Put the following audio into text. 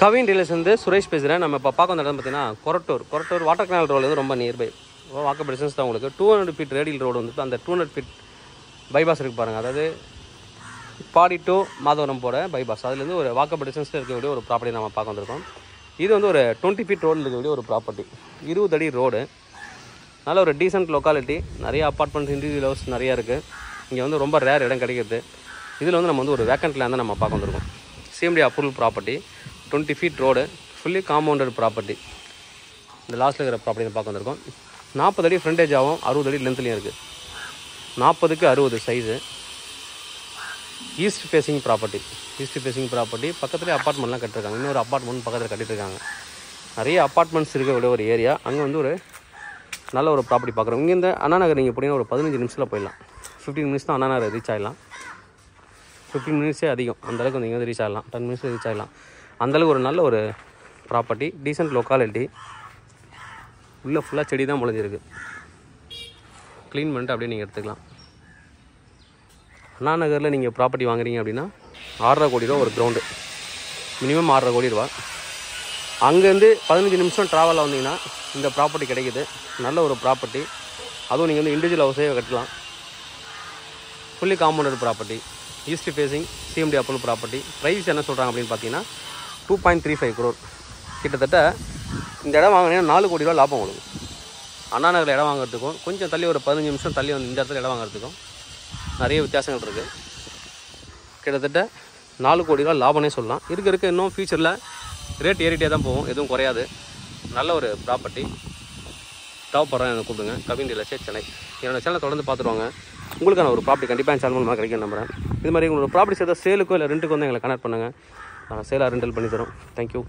Kavin dealers வந்து சுரேஷ் பேசுகிறேன். நம்ம இப்போ பார்க்க வந்த இடம் பார்த்தீங்கன்னா கொரட்டூர் வாட்டர் கனால் ரோடு வந்து ரொம்ப நியர்பை வாக்கபிள் டிஸ்டன்ஸ் தான் உங்களுக்கு. 200 ஃபீட் ரேடியல் ரோடு வந்துட்டு அந்த 200 ஃபீட் பைபாஸ் இருக்குது பாருங்கள். அதாவது பாடி டு மாதவரம் போகிற பைபாஸ், அதுலேருந்து ஒரு வாக்கபிள் டிஸ்டன்ஸில் இருக்கக்கூடிய ஒரு ப்ராப்பர்ட்டி நம்ம பார்க்க வந்திருக்கோம். இது வந்து ஒரு 20 ஃபீட் ரோடில் இருக்கக்கூடிய ஒரு ப்ராப்பர்ட்டி, 20 அடி ரோடு, நல்ல ஒரு டீசென்ட் லொக்காலிட்டி, நிறைய அப்பார்ட்மெண்ட்ஸ் இண்டிவிஜுவல் ஹவுஸ் நிறையா இருக்குது. இங்கே வந்து ரொம்ப ரேர் இடம் கிடைக்கிறது. இதில் வந்து நம்ம வந்து ஒரு வேக்கண்ட் லேண்ட் தான் நம்ம பார்க்க வந்திருக்கோம். CMD approval property, 20 feet road, fully compounded property. இந்த லாஸ்ட்டில் இருக்கிற ப்ராப்பர்ட்டி பார்க்க வந்திருக்கோம். 40 அடி ஃப்ரண்டேஜாகவும் 60 அடி லென்த்லேயும் இருக்குது. 40க்கு 60 சைஸு. ஈஸ்ட் ஃபேஸிங் ப்ராப்பர்ட்டி பக்கத்துலேயே அப்பார்ட்மெண்ட்லாம் கட்டிருக்காங்க. இன்னொரு அப்பார்ட்மெண்ட் பக்கத்தில் கட்டிட்டுருக்காங்க. நிறைய அப்பார்ட்மெண்ட்ஸ் இருக்கக்கூடிய ஒரு ஏரியா. அங்கே வந்து ஒரு நல்ல ஒரு ப்ராப்பர்ட்டி பார்க்குறோம். இங்கேருந்து அண்ணா நகர் நீங்கள் போனீங்கன்னா ஒரு 15 நிமிஷத்தில் போயிடலாம். 15 மினிட்ஸ் தான் அண்ணா நகர் ரீச் ஆகிடலாம். 15 மினிட்ஸே அதிகம். அந்தளவுக்கு வந்து இங்கே வந்து ரீச் ஆகலாம். 10 மினிட்ஸில் ரீச் ஆகலாம். அந்தளவுக்கு ஒரு நல்ல ஒரு ப்ராப்பர்ட்டி, டீசென்ட் லொக்காலிட்டி. உள்ளே ஃபுல்லாக செடி தான் முளைஞ்சிருக்கு. க்ளீன் பண்ணிட்டு அப்படியே நீங்கள் எடுத்துக்கலாம். அண்ணா நகரில் நீங்கள் ப்ராப்பர்ட்டி வாங்குறீங்க அப்படின்னா 6.5 கோடி ரூபா ஒரு கிரவுண்டு, மினிமம் 6.5 கோடி ரூபா. அங்கேருந்து 15 நிமிஷம் ட்ராவலில் வந்தீங்கன்னா இந்த ப்ராப்பர்ட்டி கிடைக்குது. நல்ல ஒரு ப்ராப்பர்ட்டி. அதுவும் நீங்கள் வந்து இண்டிவிஜுவல் ஹவுஸே கட்டலாம். Fully compounded property, east facing, CMD approval property. Price என்ன சொல்கிறாங்க அப்படின்னு பார்த்தீங்கன்னா 2.35 crore. கிட்டத்தட்ட இந்த இடம் வாங்கினீங்கன்னா 4 கோடி ரூபா லாபம் உங்களுக்கு. அண்ணா நகரில் இடம் வாங்குறதுக்கும் கொஞ்சம் தள்ளி ஒரு 15 நிமிஷம் தள்ளி வந்து இந்த இடத்துல இடம் வாங்குறதுக்கும் நிறைய வித்தியாசங்கள் இருக்குது. கிட்டத்தட்ட 4 கோடி ரூபா லாபம்னே சொல்லலாம். இருக்க இன்னும் ஃபியூச்சரில் ரேட் ஏறிட்டே தான் போகும், எதுவும் குறையாது. நல்ல ஒரு ப்ராப்பர்ட்டி. தேவைப்படுறேன் எனக்கு கூப்பிடுங்க. கவின் டீலர்ஸ் சென்னை. என்னோடய சேனலை தொடர்ந்து பார்த்துருவாங்க. உங்களுக்கான ஒரு ப்ராப்பர்ட்டி கண்டிப்பாக என் சேனல் மூலமாக கிடைக்கும் நம்புகிறேன். இது மாதிரி உங்களோட ப்ராப்பர்ட்டி ஏதாவது சேலுக்கோ இல்லை ரெண்ட்டுக்கு வந்து எங்களை கனெக்ட் பண்ணுங்கள். நாங்கள் சேலாக ரெண்டல் பண்ணி தரோம். தேங்க்யூ.